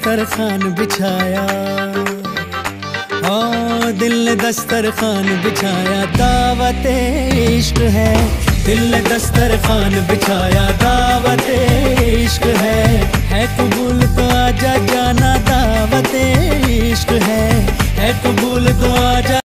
दस्तरखान बिछाया, ओ दिल ने दस्तरखान बिछाया, दावत इश्क है। दिल ने दस्तरखान बिछाया, दावत इश्क है कबूल तो आजा जाना, दावत इश्क है कबूल तो आजा